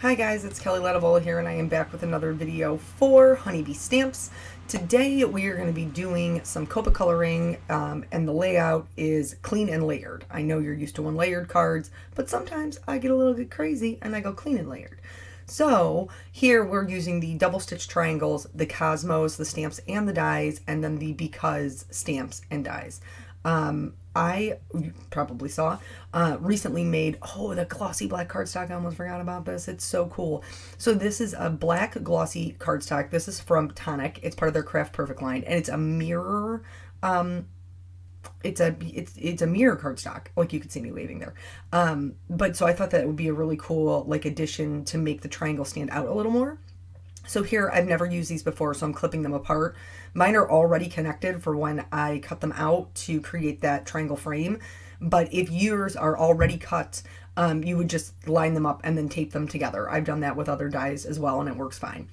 Hi guys, it's Kelly Lativola here, and I am back with another video for Honeybee Stamps. Today we are going to be doing some Copic coloring, and the layout is clean and layered. I know you're used to one layered cards, but sometimes I get a little bit crazy and I go clean and layered. So here we're using the double stitch triangles, the Cosmos, the stamps and the dies, and then the Because stamps and dies. You probably saw, recently made, the glossy black cardstock. I almost forgot about this. It's so cool. So this is a black glossy cardstock. This is from Tonic. It's part of their Craft Perfect line, and it's a mirror, it's a mirror cardstock, like you could see me waving there. But so I thought that it would be a really cool addition to make the triangle stand out a little more. So here, I've never used these before, so I'm clipping them apart. Mine are already connected for when I cut them out to create that triangle frame. But if yours are already cut, you would just line them up and then tape them together. I've done that with other dies as well, and it works fine.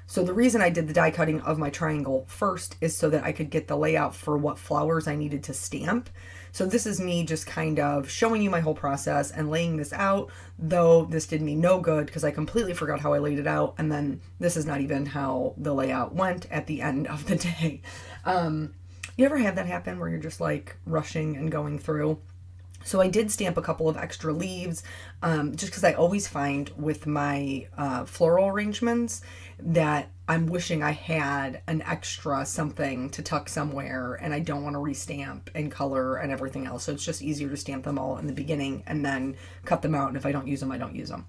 So the reason I did the die cutting of my triangle first is so that I could get the layout for what flowers I needed to stamp. So this is me just kind of showing you my whole process and laying this out, though this did me no good because I completely forgot how I laid it out, and then this is not even how the layout went at the end of the day. You ever have that happen where you're just rushing and going through? So I did stamp a couple of extra leaves, just because I always find with my floral arrangements that I'm wishing I had an extra something to tuck somewhere, and I don't want to restamp and color and everything else. So it's just easier to stamp them all in the beginning and then cut them out. And if I don't use them, I don't use them.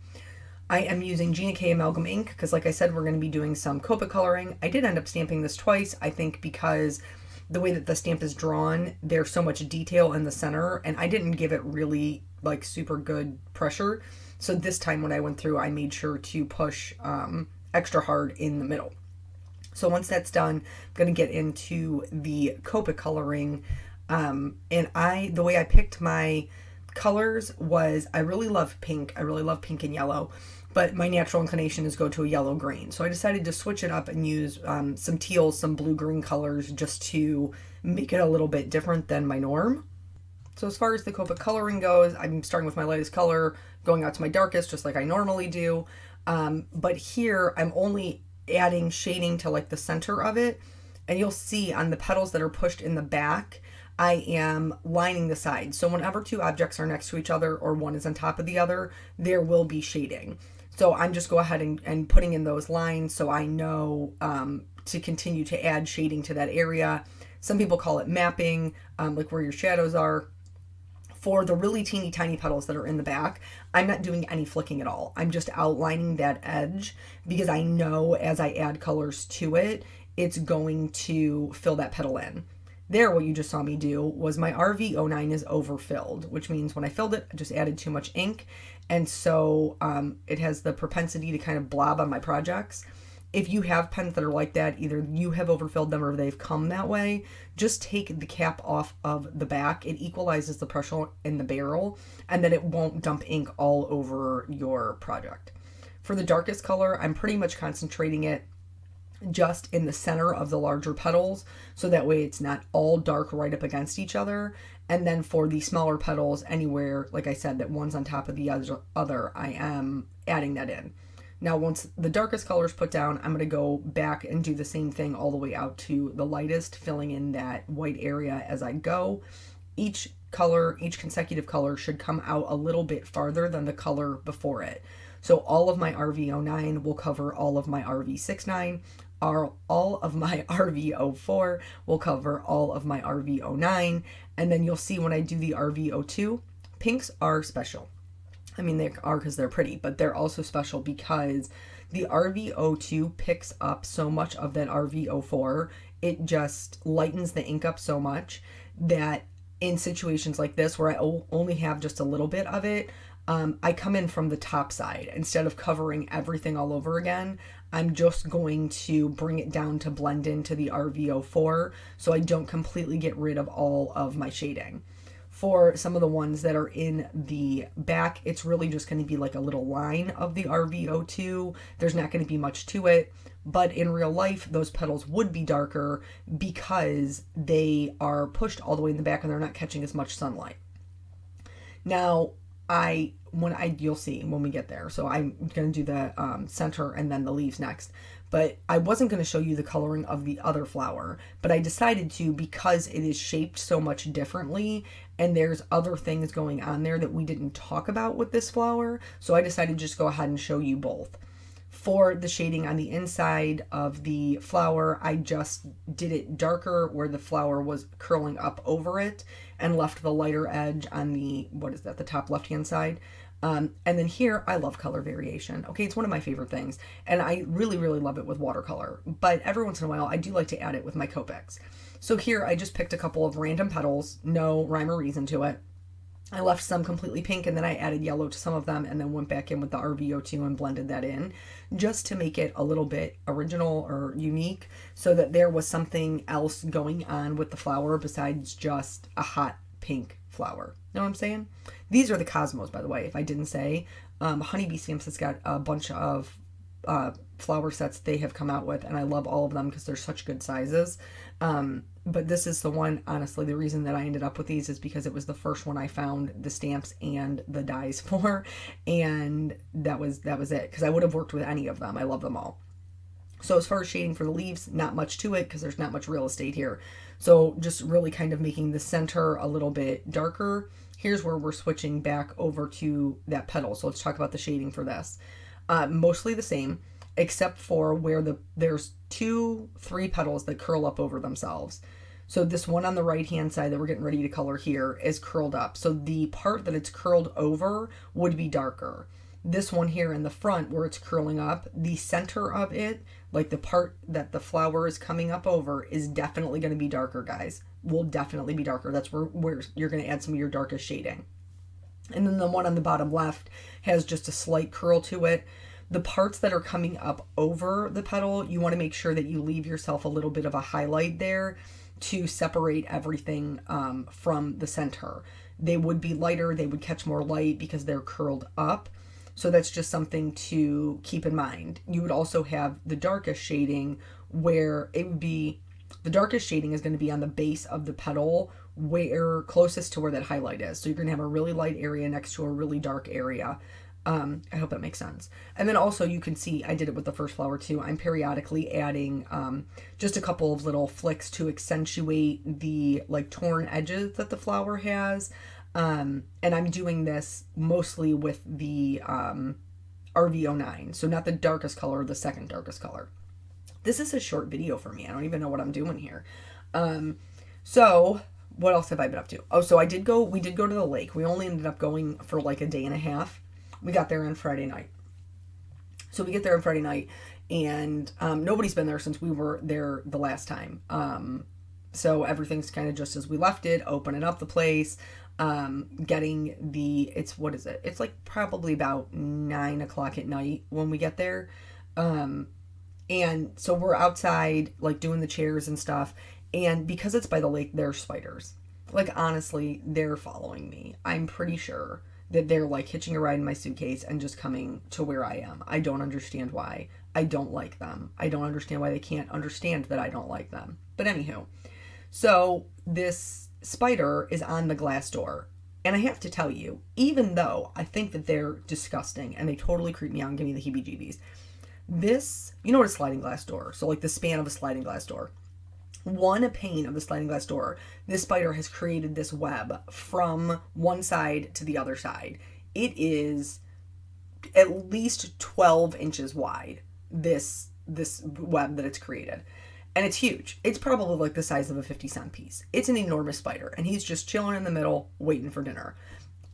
I am using Gina K Amalgam ink because, like I said, we're going to be doing some Copic coloring. I did end up stamping this twice, I think, because the way that the stamp is drawn, there's so much detail in the center, and I didn't give it really super good pressure. So this time when I went through, I made sure to push extra hard in the middle. So once that's done, I'm going to get into the Copic coloring. And the way I picked my colors was, I really love pink. I really love pink and yellow, but my natural inclination is go to a yellow green. So I decided to switch it up and use some teals, some blue green colors, just to make it a little bit different than my norm. So as far as the Copic coloring goes, I'm starting with my lightest color, going out to my darkest, just like I normally do. But here I'm only adding shading to the center of it, and you'll see on the petals that are pushed in the back, I am lining the sides. So whenever two objects are next to each other or one is on top of the other, there will be shading. So I'm just go ahead and putting in those lines so I know to continue to add shading to that area. Some people call it mapping, like where your shadows are. For the really teeny tiny petals that are in the back, I'm not doing any flicking at all. I'm just outlining that edge because I know as I add colors to it, it's going to fill that petal in. There, what you just saw me do was my RV09 is overfilled, which means when I filled it, I just added too much ink. And so it has the propensity to kind of blob on my projects. If you have pens that are like that, either you have overfilled them or they've come that way, just take the cap off of the back. It equalizes the pressure in the barrel, and then it won't dump ink all over your project. For the darkest color, I'm pretty much concentrating it just in the center of the larger petals, so that way it's not all dark right up against each other. And then for the smaller petals, anywhere, like I said, that one's on top of the other, I am adding that in. Now, once the darkest color is put down, I'm going to go back and do the same thing all the way out to the lightest, filling in that white area as I go. Each color, each consecutive color should come out a little bit farther than the color before it. So all of my RV09 will cover all of my RV69. All of my RV04 will cover all of my RV09. And then you'll see when I do the RV02, pinks are special. I mean, they are because they're pretty, but they're also special because the RV02 picks up so much of that RV04. It just lightens the ink up so much that in situations like this where I only have just a little bit of it, I come in from the top side. Instead of covering everything all over again, I'm just going to bring it down to blend into the RV04 so I don't completely get rid of all of my shading. For some of the ones that are in the back, it's really just going to be like a little line of the RV02. There's not going to be much to it, but in real life, those petals would be darker because they are pushed all the way in the back and they're not catching as much sunlight. Now, you'll see when we get there. So I'm going to do the center and then the leaves next. But I wasn't going to show you the coloring of the other flower, but I decided to because it is shaped so much differently and there's other things going on there that we didn't talk about with this flower. So I decided to just go ahead and show you both. For the shading on the inside of the flower, I just did it darker where the flower was curling up over it and left the lighter edge on the, what is that, the top left-hand side. And then here, I love color variation. Okay, it's one of my favorite things. And I really, really love it with watercolor. But every once in a while, I do like to add it with my Copics. So here, I just picked a couple of random petals, no rhyme or reason to it. I left some completely pink and then I added yellow to some of them and then went back in with the RVO2 and blended that in just to make it a little bit original or unique so that there was something else going on with the flower besides just a hot pink flower. Know what I'm saying? These are the Cosmos, by the way, if I didn't say. Honeybee Stamps has got a bunch of flower sets they have come out with and I love all of them because they're such good sizes. But this is the one, honestly, the reason that I ended up with these is because it was the first one I found the stamps and the dies for, and that was it, because I would have worked with any of them. I love them all. So as far as shading for the leaves, not much to it because there's not much real estate here. So just really kind of making the center a little bit darker. Here's where we're switching back over to that petal. So let's talk about the shading for this. Mostly the same, except for where there's 3 petals that curl up over themselves. So this one on the right hand side that we're getting ready to color here is curled up. So the part that it's curled over would be darker. This one here in the front where it's curling up, the center of it, like the part that the flower is coming up over, is definitely going to be darker, guys. Will definitely be darker. That's where you're going to add some of your darkest shading. And then the one on the bottom left has just a slight curl to it. The parts that are coming up over the petal, you want to make sure that you leave yourself a little bit of a highlight there to separate everything from the center. They would be lighter, they would catch more light because they're curled up. So that's just something to keep in mind. You would also have the darkest shading where it would be, the darkest shading is going to be on the base of the petal where closest to where that highlight is. So you're going to have a really light area next to a really dark area. I hope that makes sense. And then also you can see, I did it with the first flower too. I'm periodically adding just a couple of little flicks to accentuate the like torn edges that the flower has. And I'm doing this mostly with the RV09. So not the darkest color, the second darkest color. This is a short video for me. I don't even know what I'm doing here. So what else have I been up to? Oh, so we did go to the lake. We only ended up going for like a day and a half. We got there on Friday night. So we get there on Friday night and nobody's been there since we were there the last time. So everything's kind of just as we left it, opening up the place, getting what is it? It's like probably about 9 o'clock at night when we get there. And so we're outside like doing the chairs and stuff. And because it's by the lake, there's spiders. Like honestly, they're following me. I'm pretty sure that they're like hitching a ride in my suitcase and just coming to where I am. I don't understand why. I don't like them. I don't understand why they can't understand that I don't like them. But anywho, so this spider is on the glass door. And I have to tell you, even though I think that they're disgusting and they totally creep me out and give me the heebie-jeebies, this, you know what a sliding glass door, so like the span of a sliding glass door. One pane of the sliding glass door, this spider has created this web from one side to the other side. It is at least 12 inches wide, this web that it's created. And it's huge. It's probably like the size of a 50-cent piece. It's an enormous spider. And he's just chilling in the middle, waiting for dinner.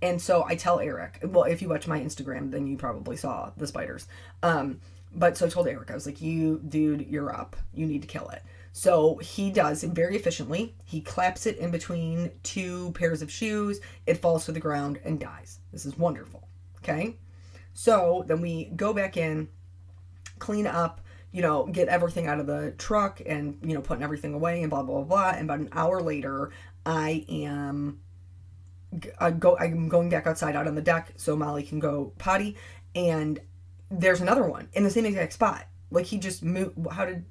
And so I tell Eric, well, if you watch my Instagram, then you probably saw the spiders. But so I told Eric, I was like, dude, you're up. You need to kill it. So he does it very efficiently. He claps it in between 2 pairs of shoes. It falls to the ground and dies. This is wonderful. Okay. So then we go back in, clean up, get everything out of the truck and, putting everything away and blah, blah, blah. And about an hour later, I'm going back outside out on the deck so Molly can go potty. And there's another one in the same exact spot. Like he just moved. What did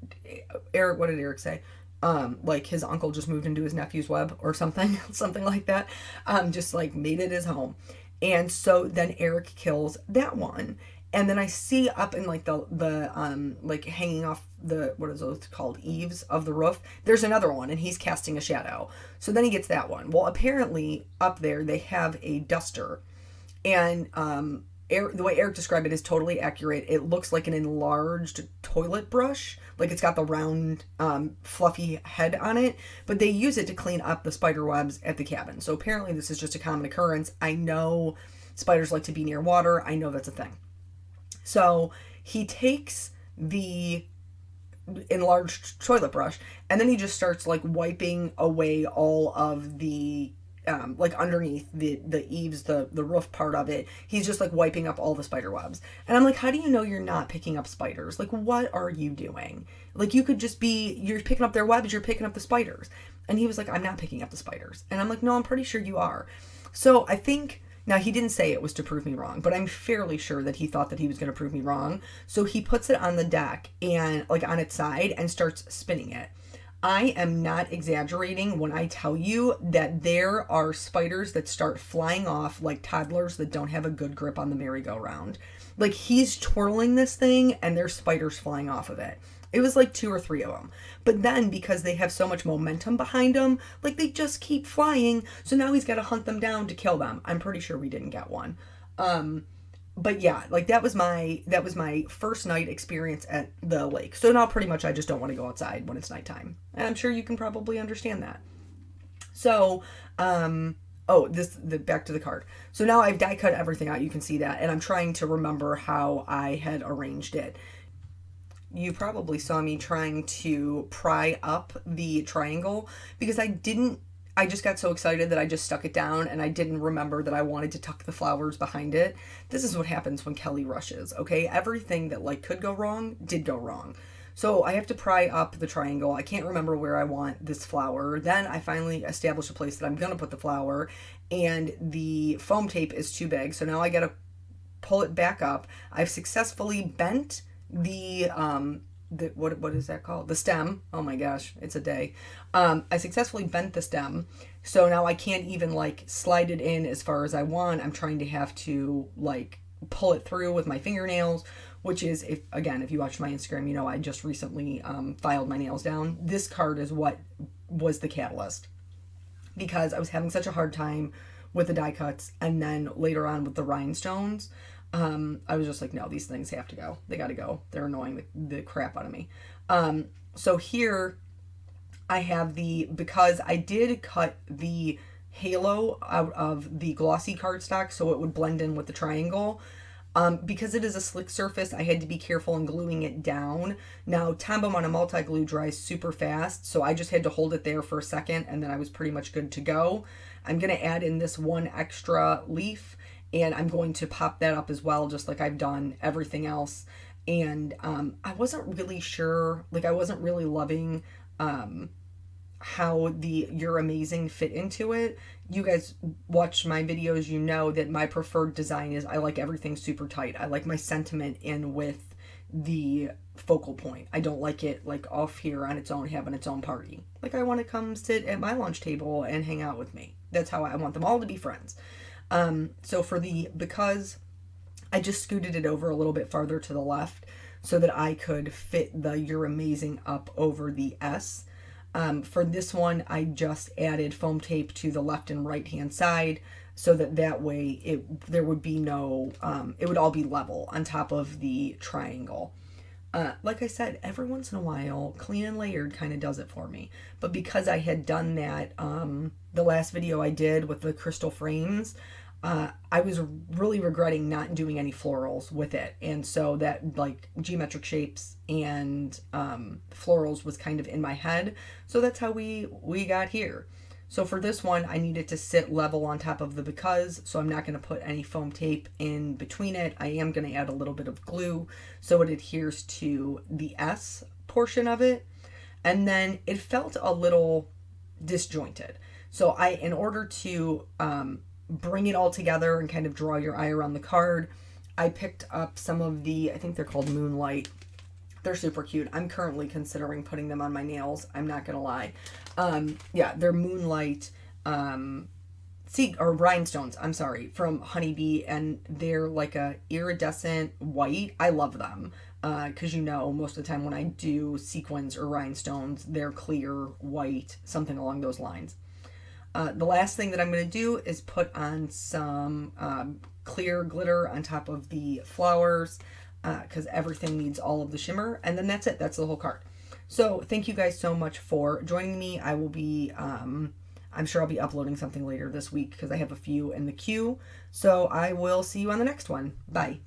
Eric say? Like his uncle just moved into his nephew's web or something like that. Just like made it his home. And so then Eric kills that one. And then I see up in like the like hanging off the, what is those called, eaves of the roof, there's another one and he's casting a shadow. So then he gets that one. Well, apparently up there they have a duster, and the way Eric described it is totally accurate. It looks like an enlarged toilet brush, like it's got the round, fluffy head on it, but they use it to clean up the spider webs at the cabin. So apparently this is just a common occurrence. I know spiders like to be near water. I know that's a thing. So he takes the enlarged toilet brush and then he just starts like wiping away all of the like underneath the eaves, the roof part of it. He's just like wiping up all the spider webs. And I'm like, how do you know you're not picking up spiders? Like, what are you doing? Like, you could just be, you're picking up their webs, you're picking up the spiders. And he was like, I'm not picking up the spiders. And I'm like, no, I'm pretty sure you are. So I think, now he didn't say it was to prove me wrong, but I'm fairly sure that he thought that he was going to prove me wrong. So he puts it on the deck and like on its side and starts spinning it. I am not exaggerating when I tell you that there are spiders that start flying off like toddlers that don't have a good grip on the merry-go-round. Like, he's twirling this thing and there's spiders flying off of it. It was like 2 or 3 of them. But then because they have so much momentum behind them, like they just keep flying. So now he's got to hunt them down to kill them. I'm pretty sure we didn't get one. But yeah, like that was my first night experience at the lake. So now pretty much I just don't want to go outside when it's nighttime. And I'm sure you can probably understand that. So, back to the card. So now I've die cut everything out. You can see that. And I'm trying to remember how I had arranged it. You probably saw me trying to pry up the triangle because I just got so excited that I just stuck it down and I didn't remember that I wanted to tuck the flowers behind it. This is what happens when Kelly rushes, okay? Everything that like could go wrong did go wrong. So I have to pry up the triangle. I can't remember where I want this flower. Then I finally establish a place that I'm going to put the flower, and the foam tape is too big. So now I got to pull it back up. I've successfully bent the what is that called? The stem. Oh my gosh, it's a day. I successfully bent the stem. So now I can't even like slide it in as far as I want. I'm trying to have to like pull it through with my fingernails, which is, if you watch my Instagram, you know I just recently filed my nails down. This card is what was the catalyst, because I was having such a hard time with the die cuts, and then later on with the rhinestones, I was just like, no, these things have to go. They got to go. They're annoying the crap out of me. So here I have because I did cut the halo out of the glossy cardstock so it would blend in with the triangle. Because it is a slick surface, I had to be careful in gluing it down. Now, Tombow on a multi-glue dries super fast, so I just had to hold it there for a second, and then I was pretty much good to go. I'm going to add in this one extra leaf, and I'm going to pop that up as well, just like I've done everything else. And I wasn't really sure, like I wasn't really loving how the You're Amazing fit into it. You guys watch my videos, you know that my preferred design is I like everything super tight. I like my sentiment in with the focal point. I don't like it like off here on its own, having its own party. Like, I want to come sit at my lunch table and hang out with me. That's how I want them all to be friends. So because I just scooted it over a little bit farther to the left so that I could fit the You're Amazing up over the S. For this one, I just added foam tape to the left and right hand side so that way there would be no, it would all be level on top of the triangle. Like I said, every once in a while, Clean and Layered kind of does it for me. But because I had done that, the last video I did with the crystal frames, I was really regretting not doing any florals with it. And so that like geometric shapes and florals was kind of in my head. So that's how we got here. So for this one, I needed to sit level on top of the because, so I'm not going to put any foam tape in between it. I am going to add a little bit of glue so it adheres to the S portion of it. And then it felt a little disjointed. So in order to bring it all together and kind of draw your eye around the card, I picked up some of I think they're called Moonlight. They're super cute. I'm currently considering putting them on my nails. I'm not going to lie. Yeah, they're Moonlight or rhinestones, I'm sorry, from Honeybee, and they're like a iridescent white. I love them because most of the time when I do sequins or rhinestones, they're clear white, something along those lines. The last thing that I'm going to do is put on some clear glitter on top of the flowers because everything needs all of the shimmer, and then that's it. That's the whole card. So thank you guys so much for joining me. I will be I'm sure I'll be uploading something later this week because I have a few in the queue. So I will see you on the next one. Bye.